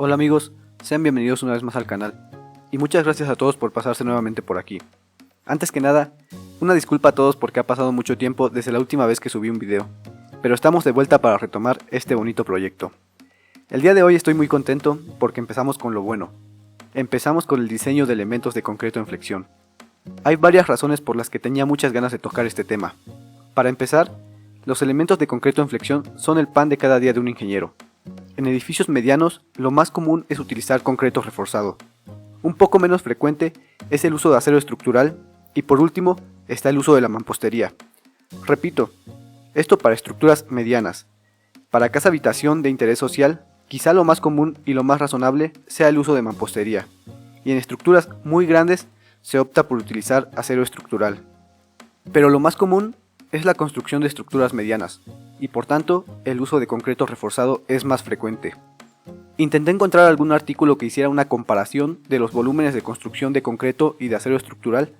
Hola amigos, sean bienvenidos una vez más al canal, y muchas gracias a todos por pasarse nuevamente por aquí. Antes que nada, una disculpa a todos porque ha pasado mucho tiempo desde la última vez que subí un video, pero estamos de vuelta para retomar este bonito proyecto. El día de hoy estoy muy contento porque empezamos con lo bueno. Empezamos con el diseño de elementos de concreto en flexión. Hay varias razones por las que tenía muchas ganas de tocar este tema. Para empezar, los elementos de concreto en flexión son el pan de cada día de un ingeniero. En edificios medianos, lo más común es utilizar concreto reforzado. Un poco menos frecuente es el uso de acero estructural y por último está el uso de la mampostería. Repito, esto para estructuras medianas. Para casa habitación de interés social, quizá lo más común y lo más razonable sea el uso de mampostería, y en estructuras muy grandes se opta por utilizar acero estructural. Pero lo más común es la construcción de estructuras medianas, y por tanto el uso de concreto reforzado es más frecuente. Intenté encontrar algún artículo que hiciera una comparación de los volúmenes de construcción de concreto y de acero estructural,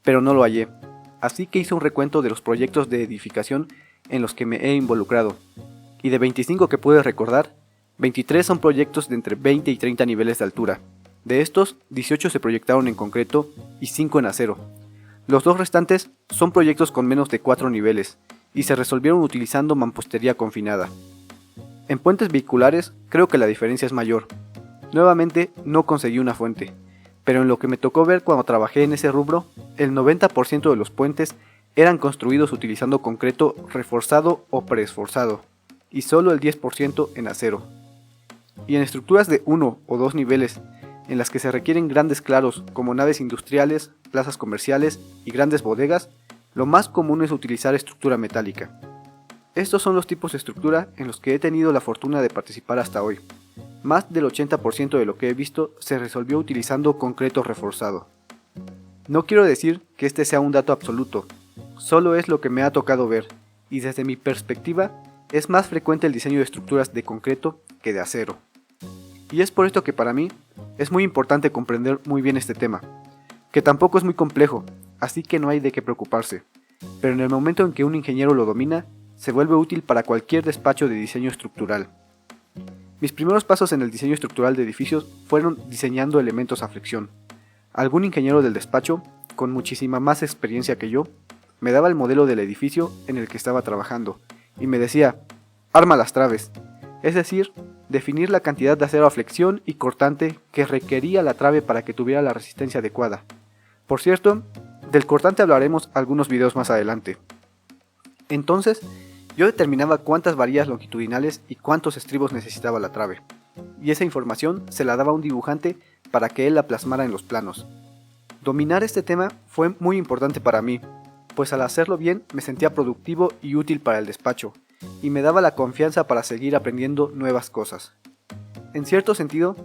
pero no lo hallé, así que hice un recuento de los proyectos de edificación en los que me he involucrado, y de 25 que pude recordar, 23 son proyectos de entre 20 y 30 niveles de altura. De estos, 18 se proyectaron en concreto y 5 en acero. Los dos restantes son proyectos con menos de 4 niveles, y se resolvieron utilizando mampostería confinada. En puentes vehiculares creo que la diferencia es mayor. Nuevamente no conseguí una fuente, pero en lo que me tocó ver cuando trabajé en ese rubro, el 90% de los puentes eran construidos utilizando concreto reforzado o preesforzado, y solo el 10% en acero. Y en estructuras de 1 o 2 niveles, en las que se requieren grandes claros como naves industriales, plazas comerciales y grandes bodegas, lo más común es utilizar estructura metálica. Estos son los tipos de estructura en los que he tenido la fortuna de participar hasta hoy. Más del 80% de lo que he visto se resolvió utilizando concreto reforzado. No quiero decir que este sea un dato absoluto, solo es lo que me ha tocado ver, y desde mi perspectiva es más frecuente el diseño de estructuras de concreto que de acero. Y es por esto que para mí es muy importante comprender muy bien este tema, que tampoco es muy complejo, así que no hay de qué preocuparse, pero en el momento en que un ingeniero lo domina, se vuelve útil para cualquier despacho de diseño estructural. Mis primeros pasos en el diseño estructural de edificios fueron diseñando elementos a flexión. Algún ingeniero del despacho, con muchísima más experiencia que yo, me daba el modelo del edificio en el que estaba trabajando, y me decía, arma las traves, es decir, definir la cantidad de acero a flexión y cortante que requería la trave para que tuviera la resistencia adecuada. Por cierto, del cortante hablaremos algunos videos más adelante. Entonces, yo determinaba cuántas varillas longitudinales y cuántos estribos necesitaba la trave, y esa información se la daba a un dibujante para que él la plasmara en los planos. Dominar este tema fue muy importante para mí, pues al hacerlo bien me sentía productivo y útil para el despacho, y me daba la confianza para seguir aprendiendo nuevas cosas. En cierto sentido,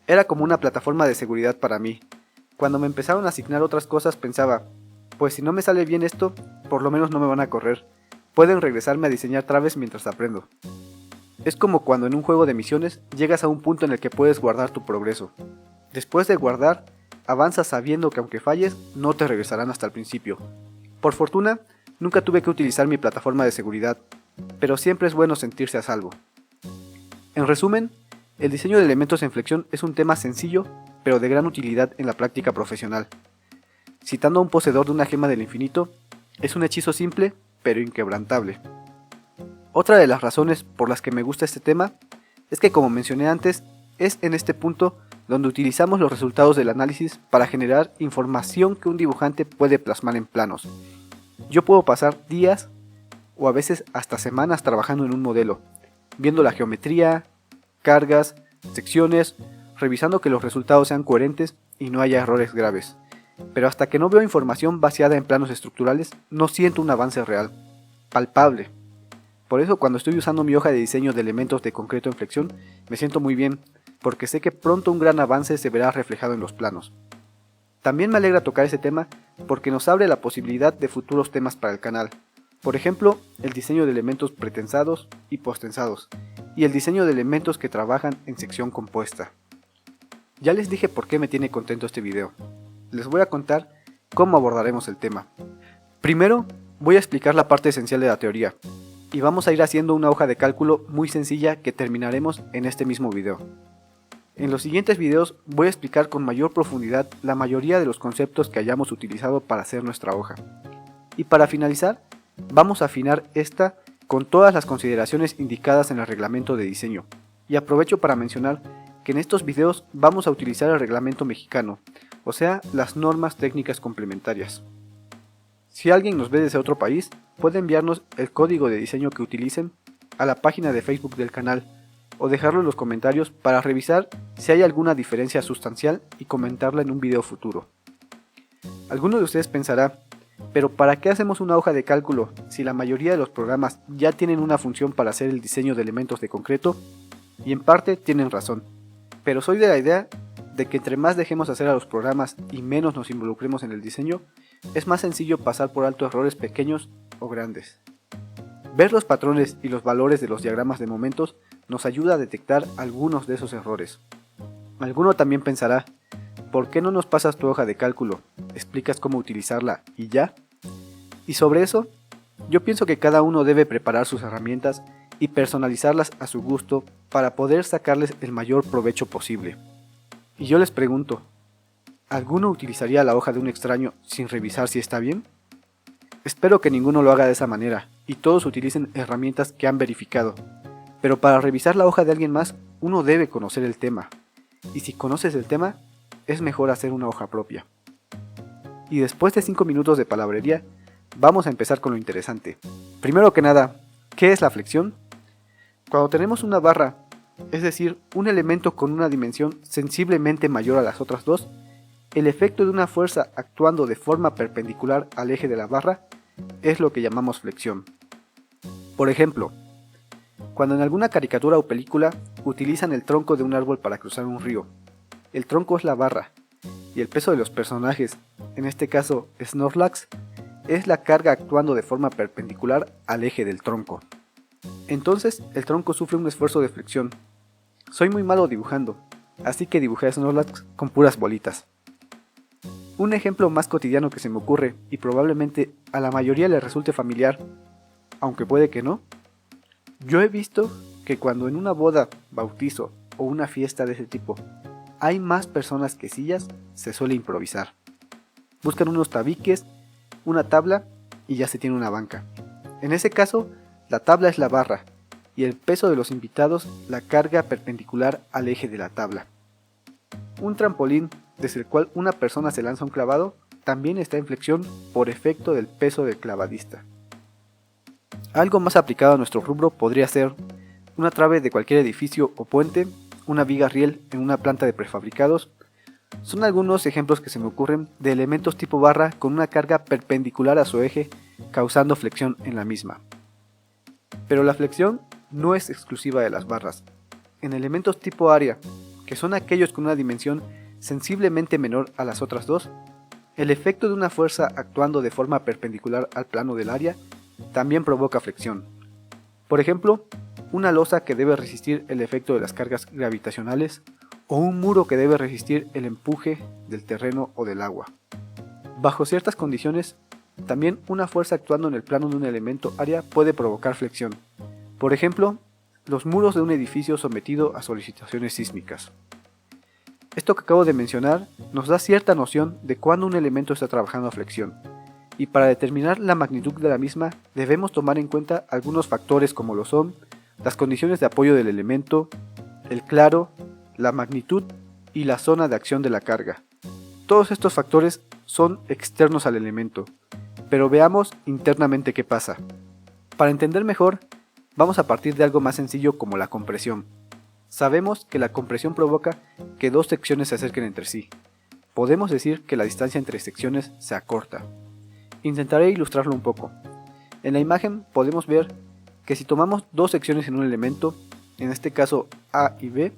era como una plataforma de seguridad para mí. Cuando me empezaron a asignar otras cosas pensaba, pues si no me sale bien esto, por lo menos no me van a correr. Pueden regresarme a diseñar traves mientras aprendo. Es como cuando en un juego de misiones llegas a un punto en el que puedes guardar tu progreso. Después de guardar, avanzas sabiendo que aunque falles, no te regresarán hasta el principio. Por fortuna, nunca tuve que utilizar mi plataforma de seguridad, pero siempre es bueno sentirse a salvo. En resumen, el diseño de elementos en flexión es un tema sencillo, pero de gran utilidad en la práctica profesional. Citando a un poseedor de una gema del infinito, es un hechizo simple, pero inquebrantable. Otra de las razones por las que me gusta este tema es que, como mencioné antes, es en este punto donde utilizamos los resultados del análisis para generar información que un dibujante puede plasmar en planos. Yo puedo pasar días o a veces hasta semanas trabajando en un modelo, viendo la geometría, cargas, secciones, revisando que los resultados sean coherentes y no haya errores graves. Pero hasta que no veo información vaciada en planos estructurales, no siento un avance real, palpable. Por eso cuando estoy usando mi hoja de diseño de elementos de concreto en flexión, me siento muy bien, porque sé que pronto un gran avance se verá reflejado en los planos. También me alegra tocar ese tema porque nos abre la posibilidad de futuros temas para el canal. Por ejemplo, el diseño de elementos pretensados y postensados, y el diseño de elementos que trabajan en sección compuesta. Ya les dije por qué me tiene contento este video. Les voy a contar cómo abordaremos el tema. Primero, voy a explicar la parte esencial de la teoría, y vamos a ir haciendo una hoja de cálculo muy sencilla que terminaremos en este mismo video. En los siguientes videos voy a explicar con mayor profundidad la mayoría de los conceptos que hayamos utilizado para hacer nuestra hoja. Y para finalizar, vamos a afinar esta con todas las consideraciones indicadas en el reglamento de diseño. Y aprovecho para mencionar que en estos videos vamos a utilizar el reglamento mexicano, o sea, las normas técnicas complementarias. Si alguien nos ve desde otro país, puede enviarnos el código de diseño que utilicen a la página de Facebook del canal o dejarlo en los comentarios para revisar si hay alguna diferencia sustancial y comentarla en un video futuro. Alguno de ustedes pensará, pero ¿para qué hacemos una hoja de cálculo si la mayoría de los programas ya tienen una función para hacer el diseño de elementos de concreto? Y en parte tienen razón, pero soy de la idea de que entre más dejemos hacer a los programas y menos nos involucremos en el diseño, es más sencillo pasar por alto errores pequeños o grandes. Ver los patrones y los valores de los diagramas de momentos nos ayuda a detectar algunos de esos errores. Alguno también pensará, ¿por qué no nos pasas tu hoja de cálculo? ¿Explicas cómo utilizarla y ya? Y sobre eso, yo pienso que cada uno debe preparar sus herramientas y personalizarlas a su gusto para poder sacarles el mayor provecho posible. Y yo les pregunto, ¿alguno utilizaría la hoja de un extraño sin revisar si está bien? Espero que ninguno lo haga de esa manera y todos utilicen herramientas que han verificado. Pero para revisar la hoja de alguien más, uno debe conocer el tema. Y si conoces el tema, es mejor hacer una hoja propia. Y después de 5 minutos de palabrería, vamos a empezar con lo interesante. Primero que nada, ¿qué es la flexión? Cuando tenemos una barra, es decir, un elemento con una dimensión sensiblemente mayor a las otras dos, el efecto de una fuerza actuando de forma perpendicular al eje de la barra es lo que llamamos flexión. Por ejemplo, cuando en alguna caricatura o película utilizan el tronco de un árbol para cruzar un río, el tronco es la barra, y el peso de los personajes, en este caso Snorlax, es la carga actuando de forma perpendicular al eje del tronco. Entonces el tronco sufre un esfuerzo de flexión. Soy muy malo dibujando, así que dibujé a Snorlax con puras bolitas. Un ejemplo más cotidiano que se me ocurre, y probablemente a la mayoría le resulte familiar, aunque puede que no. Yo he visto que cuando en una boda, bautizo o una fiesta de ese tipo hay más personas que sillas, se suele improvisar. Buscan unos tabiques, una tabla y ya se tiene una banca. En ese caso, la tabla es la barra y el peso de los invitados la carga perpendicular al eje de la tabla. Un trampolín desde el cual una persona se lanza un clavado también está en flexión por efecto del peso del clavadista. Algo más aplicado a nuestro rubro podría ser una trave de cualquier edificio o puente, una viga riel en una planta de prefabricados. Son algunos ejemplos que se me ocurren de elementos tipo barra con una carga perpendicular a su eje, causando flexión en la misma. Pero la flexión no es exclusiva de las barras. En elementos tipo área, que son aquellos con una dimensión sensiblemente menor a las otras dos, el efecto de una fuerza actuando de forma perpendicular al plano del área también provoca flexión. Por ejemplo, una losa que debe resistir el efecto de las cargas gravitacionales o un muro que debe resistir el empuje del terreno o del agua. Bajo ciertas condiciones, también una fuerza actuando en el plano de un elemento área puede provocar flexión. Por ejemplo, los muros de un edificio sometido a solicitaciones sísmicas. Esto que acabo de mencionar nos da cierta noción de cuándo un elemento está trabajando a flexión, y para determinar la magnitud de la misma debemos tomar en cuenta algunos factores como lo son las condiciones de apoyo del elemento, el claro, la magnitud y la zona de acción de la carga. Todos estos factores son externos al elemento, pero veamos internamente qué pasa. Para entender mejor, vamos a partir de algo más sencillo como la compresión. Sabemos que la compresión provoca que dos secciones se acerquen entre sí. Podemos decir que la distancia entre secciones se acorta. Intentaré ilustrarlo un poco. En la imagen podemos ver que si tomamos dos secciones en un elemento, en este caso A y B,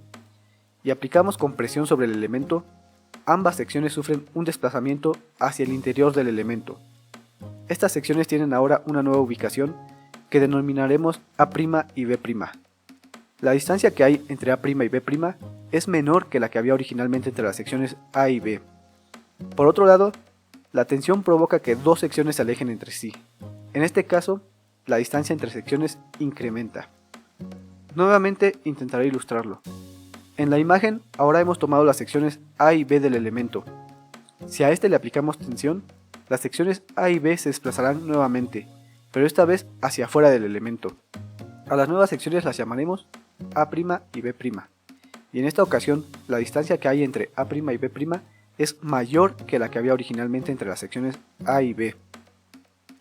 y aplicamos compresión sobre el elemento, ambas secciones sufren un desplazamiento hacia el interior del elemento. Estas secciones tienen ahora una nueva ubicación que denominaremos A' y B'. La distancia que hay entre A' y B' es menor que la que había originalmente entre las secciones A y B. Por otro lado, la tensión provoca que dos secciones se alejen entre sí. En este caso, la distancia entre secciones incrementa. Nuevamente intentaré ilustrarlo. En la imagen ahora hemos tomado las secciones A y B del elemento. Si a este le aplicamos tensión, las secciones A y B se desplazarán nuevamente, pero esta vez hacia afuera del elemento. A las nuevas secciones las llamaremos A' y B', y en esta ocasión la distancia que hay entre A' y B' es mayor que la que había originalmente entre las secciones A y B.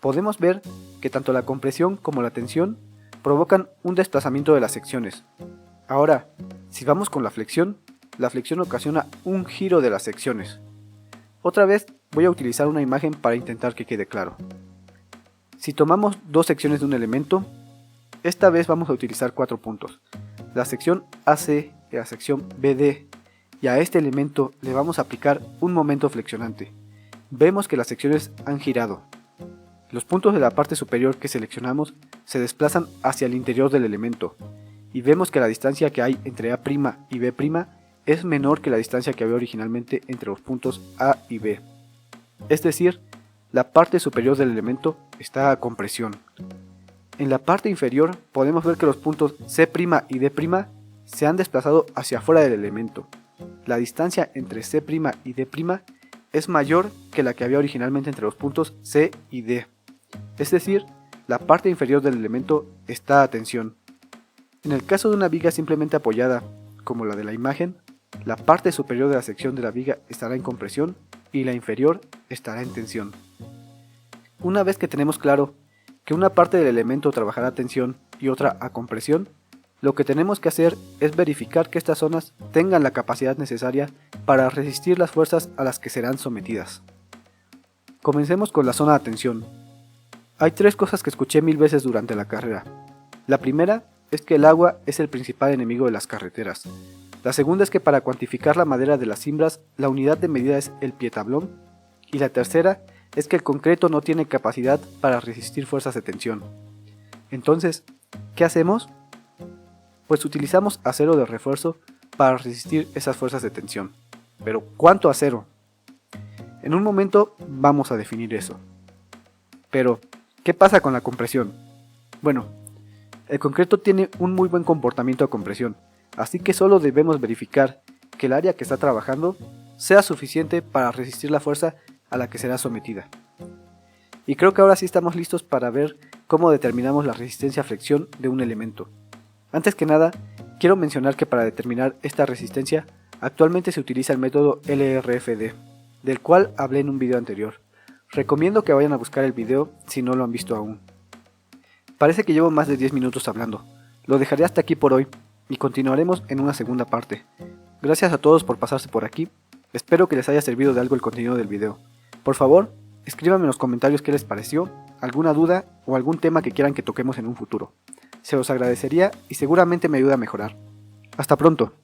Podemos ver que tanto la compresión como la tensión provocan un desplazamiento de las secciones. Ahora, si vamos con la flexión ocasiona un giro de las secciones. Otra vez voy a utilizar una imagen para intentar que quede claro. Si tomamos dos secciones de un elemento, esta vez vamos a utilizar 4 puntos, la sección AC y la sección BD, y a este elemento le vamos a aplicar un momento flexionante. Vemos que las secciones han girado. Los puntos de la parte superior que seleccionamos se desplazan hacia el interior del elemento, y vemos que la distancia que hay entre A' y B' es menor que la distancia que había originalmente entre los puntos A y B. Es decir, la parte superior del elemento está a compresión. En la parte inferior podemos ver que los puntos C' y D' se han desplazado hacia afuera del elemento. La distancia entre C' y D' es mayor que la que había originalmente entre los puntos C y D. Es decir, la parte inferior del elemento está a tensión. En el caso de una viga simplemente apoyada, como la de la imagen, la parte superior de la sección de la viga estará en compresión y la inferior estará en tensión. Una vez que tenemos claro que una parte del elemento trabajará a tensión y otra a compresión, lo que tenemos que hacer es verificar que estas zonas tengan la capacidad necesaria para resistir las fuerzas a las que serán sometidas. Comencemos con la zona de tensión. Hay 3 cosas que escuché 1000 veces durante la carrera. La primera es que el agua es el principal enemigo de las carreteras. La segunda es que para cuantificar la madera de las cimbras, la unidad de medida es el pietablón. Y la tercera es que el concreto no tiene capacidad para resistir fuerzas de tensión. Entonces, ¿qué hacemos? Pues utilizamos acero de refuerzo para resistir esas fuerzas de tensión. Pero ¿cuánto acero? En un momento vamos a definir eso. Pero, ¿qué pasa con la compresión? Bueno, el concreto tiene un muy buen comportamiento a compresión, así que solo debemos verificar que el área que está trabajando sea suficiente para resistir la fuerza a la que será sometida. Y creo que ahora sí estamos listos para ver cómo determinamos la resistencia a flexión de un elemento. Antes que nada, quiero mencionar que para determinar esta resistencia, actualmente se utiliza el método LRFD, del cual hablé en un video anterior. Recomiendo que vayan a buscar el video si no lo han visto aún. Parece que llevo más de 10 minutos hablando. Lo dejaré hasta aquí por hoy y continuaremos en una segunda parte. Gracias a todos por pasarse por aquí. Espero que les haya servido de algo el contenido del video. Por favor, escríbanme en los comentarios qué les pareció, alguna duda o algún tema que quieran que toquemos en un futuro. Se los agradecería y seguramente me ayuda a mejorar. Hasta pronto.